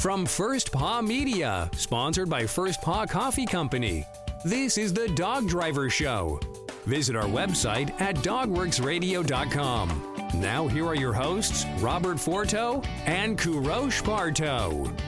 From First Paw Media, sponsored by First Paw Coffee Company, this is the Dog Driver Show. Visit our website at dogworksradio.com. Now here are your hosts, Robert Forto and Parto.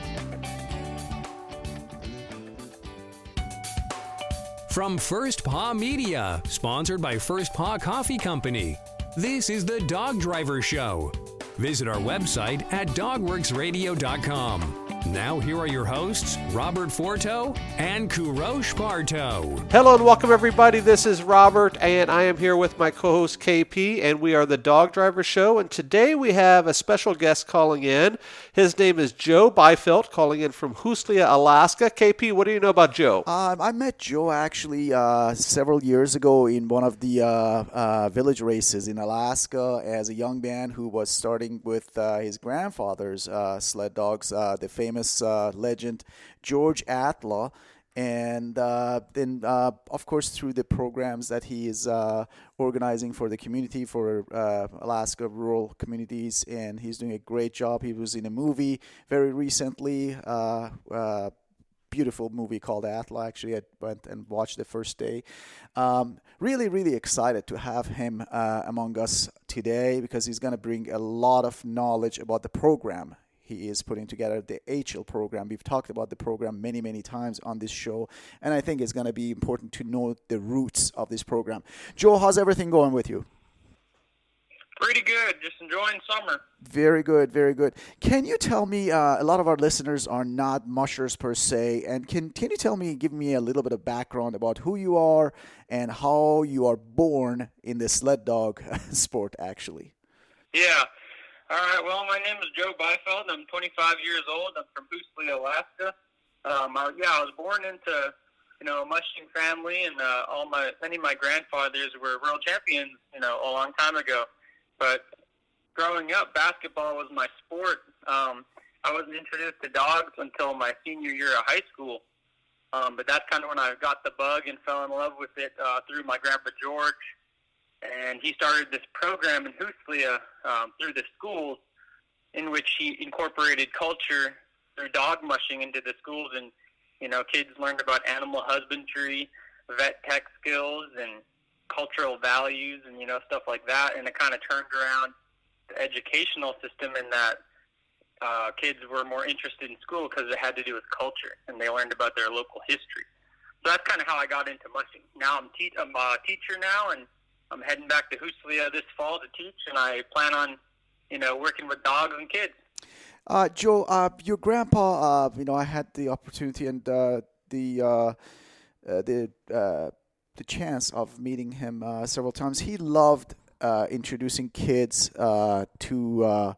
From First Paw Media, sponsored by First Paw Coffee Company, this is the Dog Driver Show. Visit our website at dogworksradio.com. Now here are your hosts, Robert Forto and Parto. Hello and welcome everybody. This is Robert and I am here with my co-host KP and we are the Dog Driver Show, and today we have a special guest calling in. His name is Joe Bifelt, calling in from Musher, Alaska. KP, what do you know about Joe? I met Joe actually several years ago in one of the village races in Alaska as a young man who was starting with his grandfather's sled dogs, the famous legend George Atla, and then of course through the programs that he is organizing for the community, for Alaska rural communities, and he's doing a great job. He was in a movie very recently, beautiful movie called Atla. Actually, I went and watched the first day. Really excited to have him among us today because he's going to bring a lot of knowledge about the program he is putting together, the HL program. We've talked about the program many times on this show, and I think it's going to be important to know the roots of this program. Joe, how's everything going with you? Pretty good. Just enjoying summer. Very good. Can you tell me, a lot of our listeners are not mushers per se, and can you give me a little bit of background about who you are and how you are born in the sled dog sport, actually? Yeah. All right. Well, my name is Joe Bifelt. I'm 25 years old. I'm from Musher, Alaska. I was born into a mushing family, and many of my grandfathers were world champions, a long time ago. But growing up, basketball was my sport. I wasn't introduced to dogs until my senior year of high school. But that's kind of when I got the bug and fell in love with it through my grandpa George. And he started this program in Musher through the schools, in which he incorporated culture through dog mushing into the schools. And, kids learned about animal husbandry, vet tech skills, and cultural values and, stuff like that. And it kind of turned around the educational system in that kids were more interested in school because it had to do with culture, and they learned about their local history. So that's kind of how I got into mushing. Now I'm a teacher now, and I'm heading back to Musher this fall to teach, and I plan on, working with dogs and kids. Joe, your grandpa, I had the opportunity and the chance of meeting him several times. He loved introducing kids to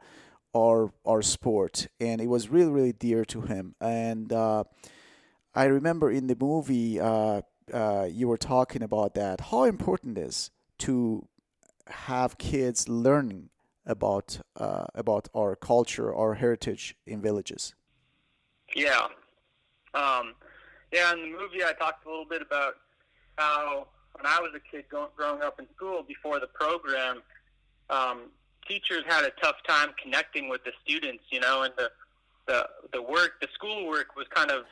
our sport, and it was really dear to him. And I remember in the movie you were talking about that, how important it is to have kids learning about our culture, our heritage in villages. Yeah. In the movie I talked a little bit about how when I was a kid growing up in school before the program, teachers had a tough time connecting with the students, and the school work was kind of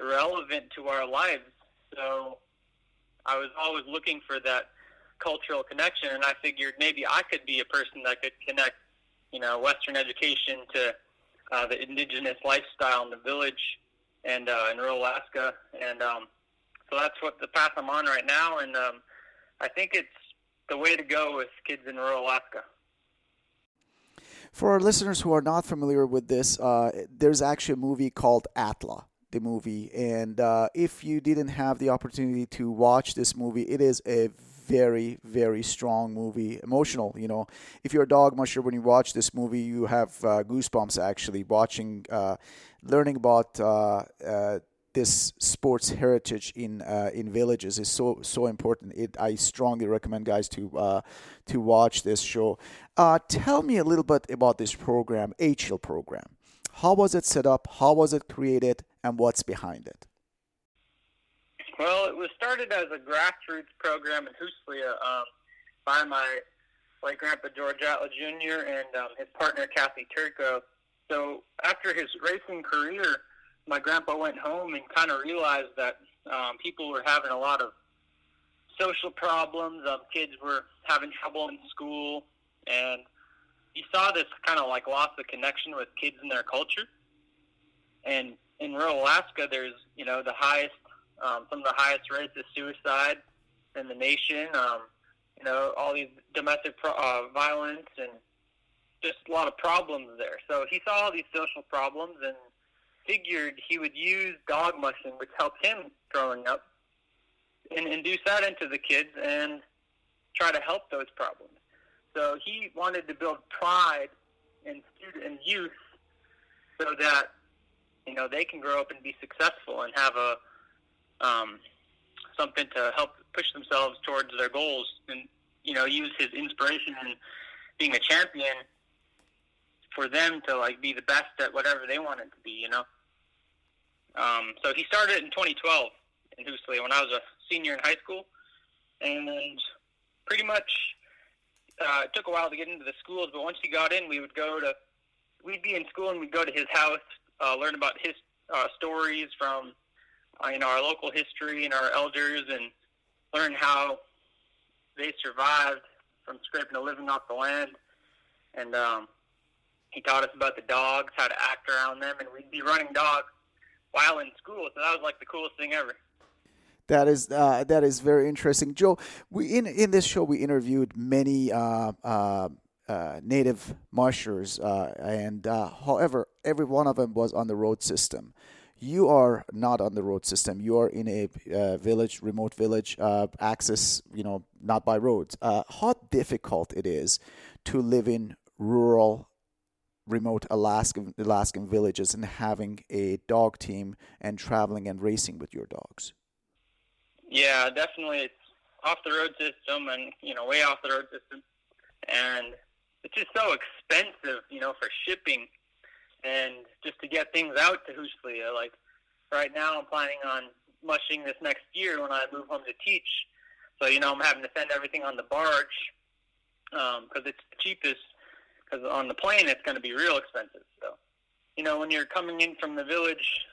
irrelevant to our lives. So I was always looking for that cultural connection, and I figured maybe I could be a person that could connect, Western education to the indigenous lifestyle in the village and in rural Alaska. And so that's what the path I'm on right now, and I think it's the way to go with kids in rural Alaska. For our listeners who are not familiar with this, there's actually a movie called Atla, the movie. And if you didn't have the opportunity to watch this movie, it is a very strong movie, emotional. If you're a dog musher, when you watch this movie, you have goosebumps actually watching, learning about this sports heritage in villages is so important. I strongly recommend guys to watch this show. Tell me a little bit about this program, HL program. How was it set up? How was it created? And what's behind it? Well, it was started as a grassroots program in Musher by my late grandpa George Atla Jr. and his partner Kathy Turco. So after after his racing career, my grandpa went home and kind of realized that people were having a lot of social problems. Kids were having trouble in school, and he saw this kind of like loss of connection with kids and their culture. And in rural Alaska, there's, the highest, some of the highest rates of suicide in the nation. All these domestic violence and just a lot of problems there. So he saw all these social problems and figured he would use dog mushing, which helped him growing up, and induce that into the kids and try to help those problems. So he wanted to build pride in youth so that, they can grow up and be successful and have something to help push themselves towards their goals, and, use his inspiration in being a champion for them to, like, be the best at whatever they wanted to be, So he started in 2012 in Hoosley when I was a senior in high school, and pretty much it took a while to get into the schools, but once he got in, we'd be in school and we'd go to his house, learn about his stories from, our local history and our elders, and learn how they survived from scraping a living off the land. And he taught us about the dogs, how to act around them, and we'd be running dogs while in school. So that was like the coolest thing ever. That is very interesting, Joe. We in this show we interviewed many native mushers, and however, every one of them was on the road system. You are not on the road system. You are in a remote village, access, not by roads. How difficult it is to live in rural, remote Alaskan villages and having a dog team and traveling and racing with your dogs. Yeah, definitely. It's off the road system and, way off the road system. And it's just so expensive, for shipping and just to get things out to Hoosley. Like right now I'm planning on mushing this next year when I move home to teach. So, I'm having to send everything on the barge because it's the cheapest, because on the plane it's going to be real expensive. So, when you're coming in from the village,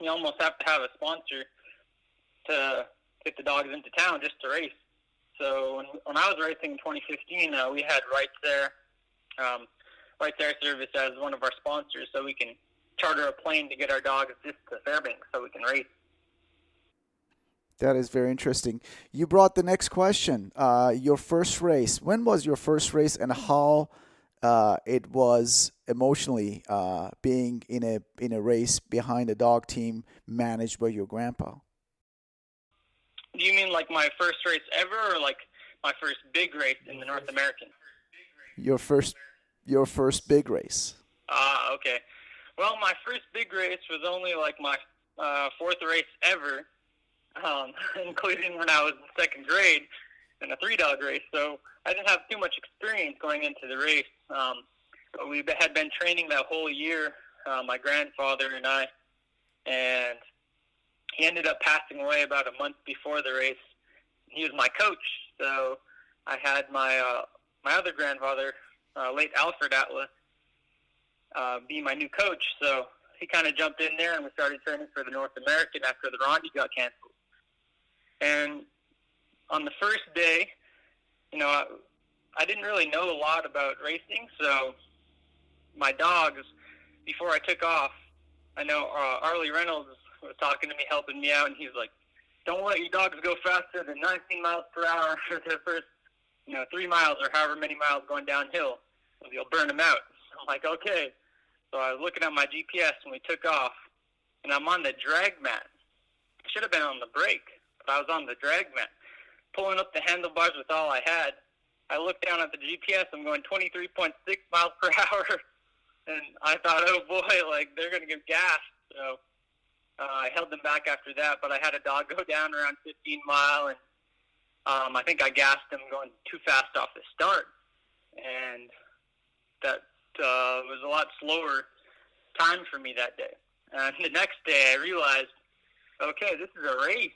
you almost have to have a sponsor to get the dogs into town just to race. So when I was racing in 2015, we had Right There service as one of our sponsors, so we can charter a plane to get our dogs just to Fairbanks so we can race. That is very interesting. You brought the next question. Your first race. When was your first race, and how it was emotionally being in a race behind a dog team managed by your grandpa? Do you mean like my first race ever, or like my first big race in the North American? Your first big race. Okay. Well, my first big race was only like my fourth race ever, including when I was in second grade in a 3-dog race. So I didn't have too much experience going into the race. But we had been training that whole year, my grandfather and I, and he ended up passing away about a month before the race. He was my coach, so I had my other grandfather, late Alfred Atla, be my new coach. So he kind of jumped in there, and we started training for the North American after the Ronde got canceled. And on the first day, I didn't really know a lot about racing, so my dogs, before I took off, I know Arlie Reynolds was talking to me, helping me out, and he was like, don't let your dogs go faster than 19 miles per hour for the first, 3 miles or however many miles going downhill, or you'll burn them out. I'm like, okay. So I was looking at my GPS when we took off, and I'm on the drag mat. I should have been on the brake, but I was on the drag mat, pulling up the handlebars with all I had. I looked down at the GPS, I'm going 23.6 miles per hour, and I thought, oh boy, like they're going to get gassed. So I held them back after that, but I had a dog go down around 15 mile, and I think I gassed him going too fast off the start, and that was a lot slower time for me that day. And the next day I realized, okay, this is a race,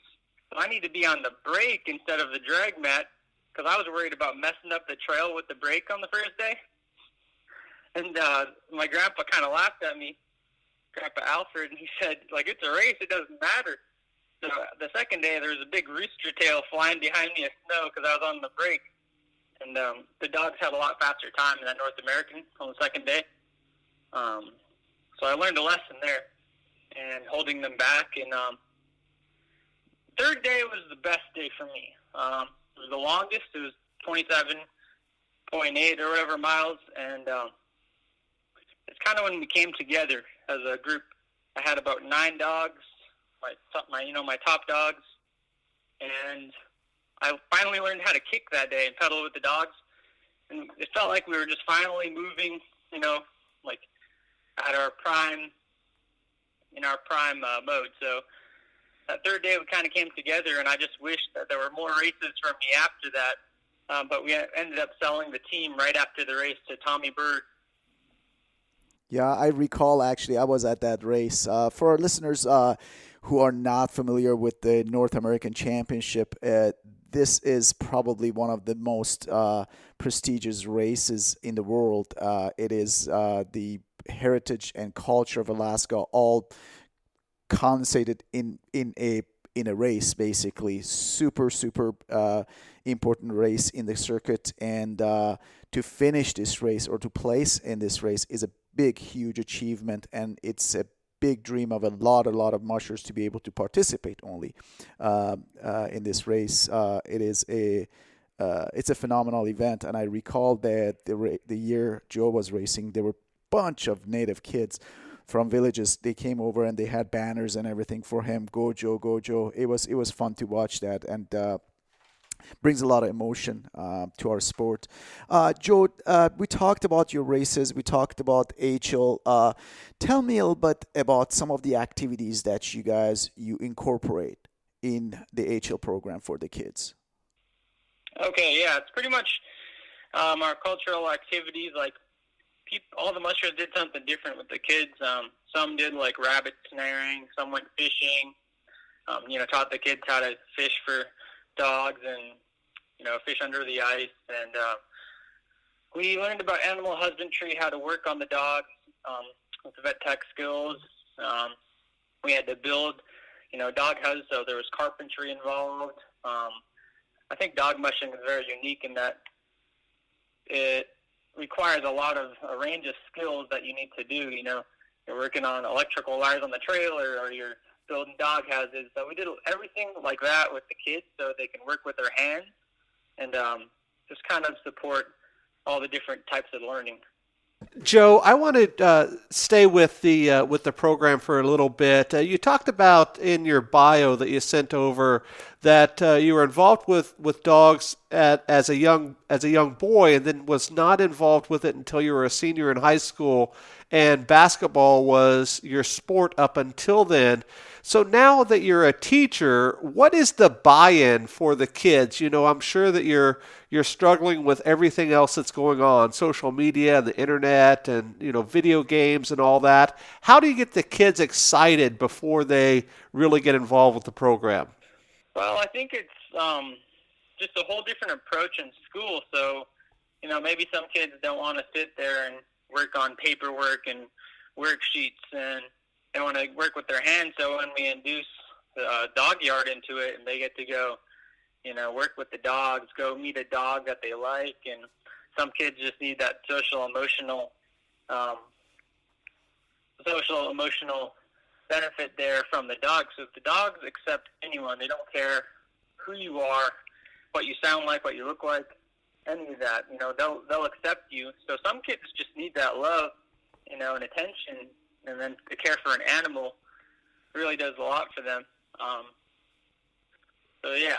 so I need to be on the brake instead of the drag mat, because I was worried about messing up the trail with the brake on the first day. And my grandpa kind of laughed at me, Grandpa Alfred, and he said, like, it's a race, it doesn't matter. So the second day, there was a big rooster tail flying behind me in snow because I was on the break. And the dogs had a lot faster time than that North American on the second day. So I learned a lesson there and holding them back. And third day was the best day for me. It was the longest. It was 27.8 or whatever miles. And it's kind of when we came together as a group. I had about 9 dogs, my top dogs. And I finally learned how to kick that day and pedal with the dogs. And it felt like we were just finally moving, like at our prime, mode. So that third day we kind of came together, and I just wished that there were more races for me after that. But we ended up selling the team right after the race to Tommy Bird. Yeah, I recall actually I was at that race. For our listeners who are not familiar with the North American Championship, this is probably one of the most prestigious races in the world. It is the heritage and culture of Alaska all condensated in a race, basically. Super important race in the circuit, and to finish this race or to place in this race is a big, huge achievement, and it's a big dream of a lot of mushers to be able to participate only in this race. It's a phenomenal event, and I recall that the year Joe was racing, there were a bunch of native kids from villages. They came over and they had banners and everything for him. Go Joe, go Joe. It was fun to watch that, and brings a lot of emotion to our sport. Joe, we talked about your races. We talked about HL. Tell me a little bit about some of the activities that you incorporate in the HL program for the kids. Okay, yeah, it's pretty much our cultural activities. Like all the mushers did something different with the kids. Some did like rabbit snaring. Some went fishing. Taught the kids how to fish for dogs and fish under the ice, and we learned about animal husbandry, how to work on the dogs with the vet tech skills. We had to build dog houses, so there was carpentry involved. I think dog mushing is very unique in that it requires a range of skills that you need to do. You're working on electrical wires on the trailer, or you're building dog houses. So we did everything like that with the kids so they can work with their hands and just kind of support all the different types of learning. Joe, I want to stay with the program for a little bit. You talked about in your bio that you sent over that you were involved with dogs as a young boy, and then was not involved with it until you were a senior in high school, and basketball was your sport up until then. So now that you're a teacher, what is the buy-in for the kids? I'm sure that you're struggling with everything else that's going on, social media and the internet and, video games and all that. How do you get the kids excited before they really get involved with the program? Well, I think it's just a whole different approach in school. So, maybe some kids don't want to sit there and work on paperwork and worksheets, and they want to work with their hands. So when we induce the dog yard into it, and they get to go, work with the dogs, go meet a dog that they like, and some kids just need that social emotional benefit there from the dogs. So if the dogs accept anyone, they don't care who you are, what you sound like, what you look like, any of that. They'll accept you. So some kids just need that love, and attention, and then to care for an animal really does a lot for them. Yeah.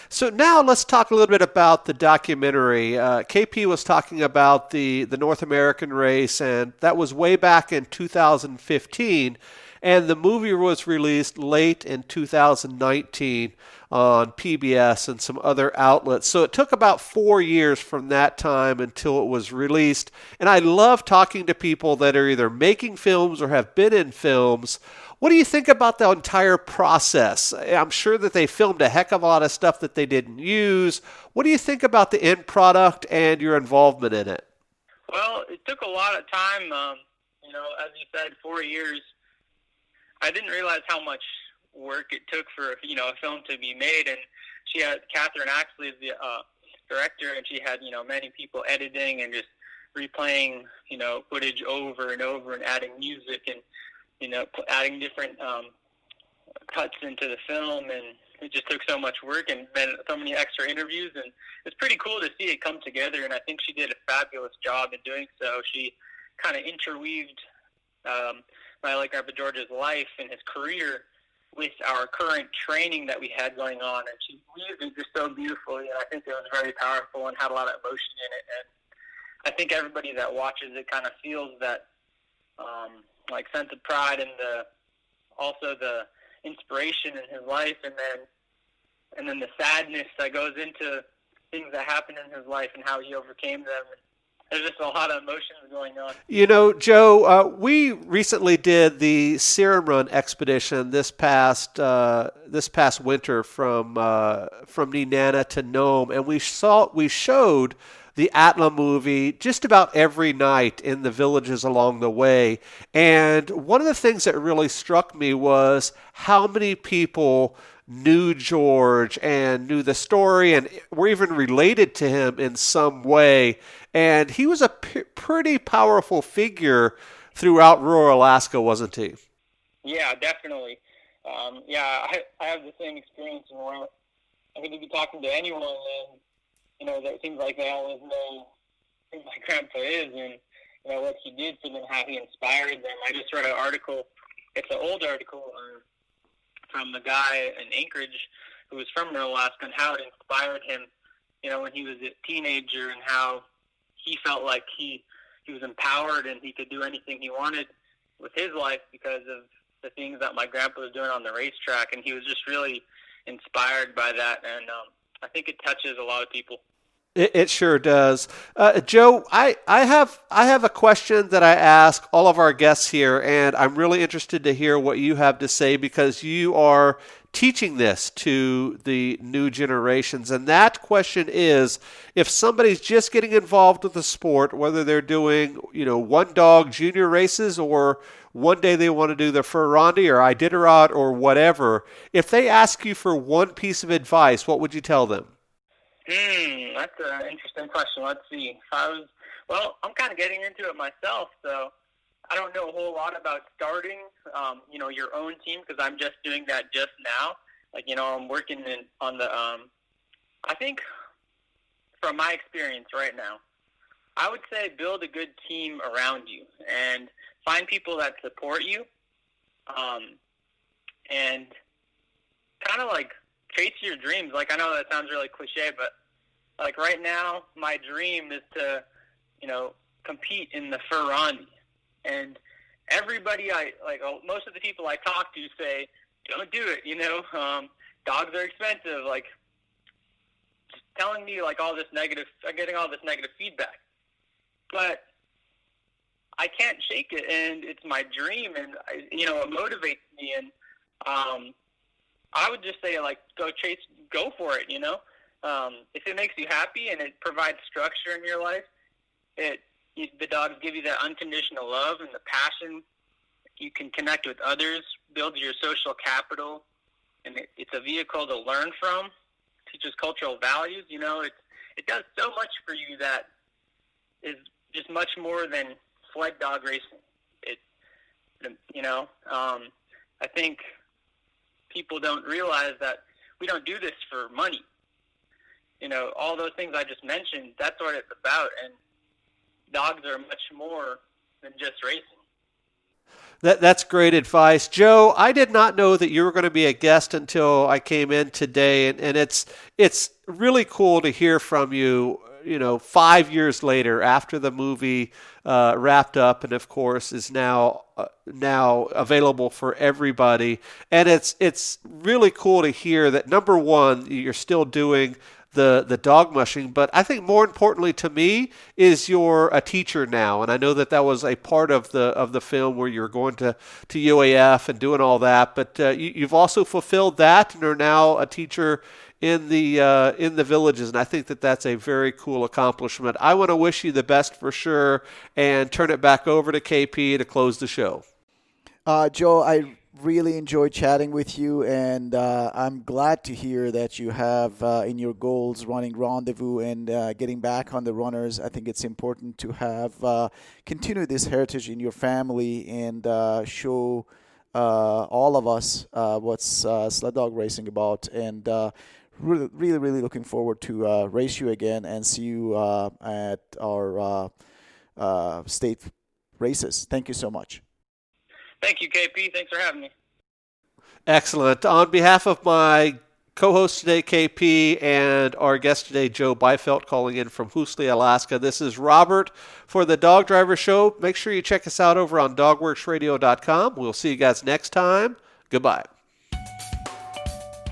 So now let's talk a little bit about the documentary. KP was talking about the North American race, and that was way back in 2015. And the movie was released late in 2019 on PBS and some other outlets. So it took about 4 years from that time until it was released. And I love talking to people that are either making films or have been in films. What do you think about the entire process? I'm sure that they filmed a heck of a lot of stuff that they didn't use. What do you think about the end product and your involvement in it? Well, it took a lot of time. As you said, 4 years. I didn't realize how much work it took for a film to be made, and she had Catherine Axley as the director, and she had many people editing and just replaying footage over and over and adding music and adding different cuts into the film, and it just took so much work and so many extra interviews, and it's pretty cool to see it come together, and I think she did a fabulous job in doing so. She kind of interweaved my late Grandpa George's life and his career with our current training that we had going on, and she weaved it just so beautifully, and I think it was very powerful and had a lot of emotion in it, and I think everybody that watches it kind of feels that sense of pride and also the inspiration in his life, and then the sadness that goes into things that happened in his life and how he overcame them. There's just a lot of emotions going on. Joe, we recently did the Serum Run expedition this past winter from Nenana to Nome, and we showed the Atla movie just about every night in the villages along the way. And one of the things that really struck me was how many people knew George and knew the story and were even related to him in some way. And he was a pretty powerful figure throughout rural Alaska, wasn't he? Yeah, definitely. I have the same experience in rural. I think if you're talking to anyone, then that seems like they always know who my grandpa is and what he did for them, how he inspired them. I just read an article. It's an old article from a guy in Anchorage who was from rural Alaska and how it inspired him, when he was a teenager, and how he felt like he was empowered and he could do anything he wanted with his life because of the things that my grandpa was doing on the racetrack, and he was just really inspired by that, and I think it touches a lot of people. It sure does. Joe, I have a question that I ask all of our guests here, and I'm really interested to hear what you have to say because you are teaching this to the new generations. And that question is, if somebody's just getting involved with the sport, whether they're doing, one dog junior races or one day they want to do the Ferrandi or Iditarod or whatever, if they ask you for one piece of advice, what would you tell them? That's an interesting question. Let's see. I'm kind of getting into it myself, so I don't know a whole lot about starting, your own team, because I'm just doing that just now. I'm working on the, I think from my experience right now, I would say build a good team around you and find people that support you, and kind of chase your dreams. I know that sounds really cliche, but right now, my dream is to, compete in the Ferrandi. And everybody most of the people I talk to say, don't do it, dogs are expensive, just telling me all this negative, I'm getting all this negative feedback. But I can't shake it, and it's my dream, and, it motivates me, and, I would just say, go for it, If it makes you happy and it provides structure in your life, the dogs give you that unconditional love and the passion. You can connect with others, build your social capital, and it's a vehicle to learn from, teaches cultural values. It does so much for you that is just much more than sled dog racing. I think people don't realize that we don't do this for money. All those things I just mentioned, that's what it's about. And dogs are much more than just racing. That's great advice. Joe, I did not know that you were going to be a guest until I came in today. And it's really cool to hear from you, 5 years later after the movie wrapped up and, of course, is now available for everybody. And it's really cool to hear that, number one, you're still doing the dog mushing, but I think more importantly to me is you're a teacher now, and I know that was a part of the film where you're going to UAF and doing all that, but you've also fulfilled that and are now a teacher in the villages, and I think that that's a very cool accomplishment. I want to wish you the best for sure, and turn it back over to KP to close the show. Joe, I really enjoyed chatting with you, and I'm glad to hear that you have in your goals running Rendezvous and getting back on the runners. I think it's important to have continue this heritage in your family and show all of us what's sled dog racing about, and really looking forward to race you again and see you at our state races. Thank you so much. Thank you, KP. Thanks for having me. Excellent. On behalf of my co-host today, KP, and our guest today, Joe Bifelt, calling in from Hoosley, Alaska, this is Robert for the Dog Driver Show. Make sure you check us out over on dogworksradio.com. We'll see you guys next time. Goodbye.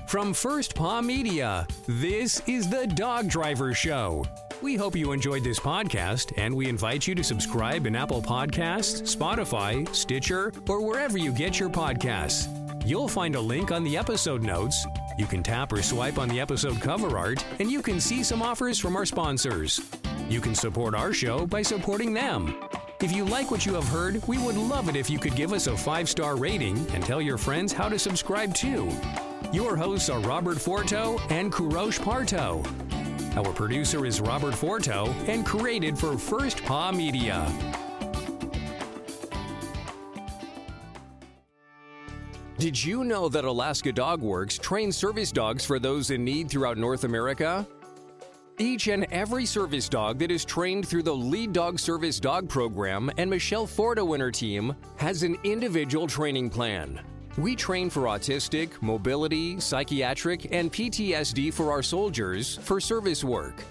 From First Paw Media, this is the Dog Driver Show. We hope you enjoyed this podcast, and we invite you to subscribe in Apple Podcasts, Spotify, Stitcher, or wherever you get your podcasts. You'll find a link on the episode notes. You can tap or swipe on the episode cover art, and you can see some offers from our sponsors. You can support our show by supporting them. If you like what you have heard, we would love it if you could give us a 5-star rating and tell your friends how to subscribe too. Your hosts are Robert Forto and Parto. Our producer is Robert Forto and created for First Paw Media. Did you know that Alaska Dog Works trains service dogs for those in need throughout North America? Each and every service dog that is trained through the Lead Dog Service Dog Program and Michelle Forto and her team has an individual training plan. We train for autistic, mobility, psychiatric, and PTSD for our soldiers for service work.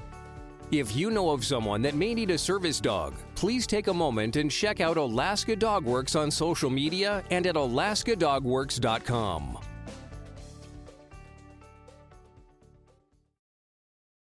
If you know of someone that may need a service dog, please take a moment and check out Alaska Dog Works on social media and at alaskadogworks.com.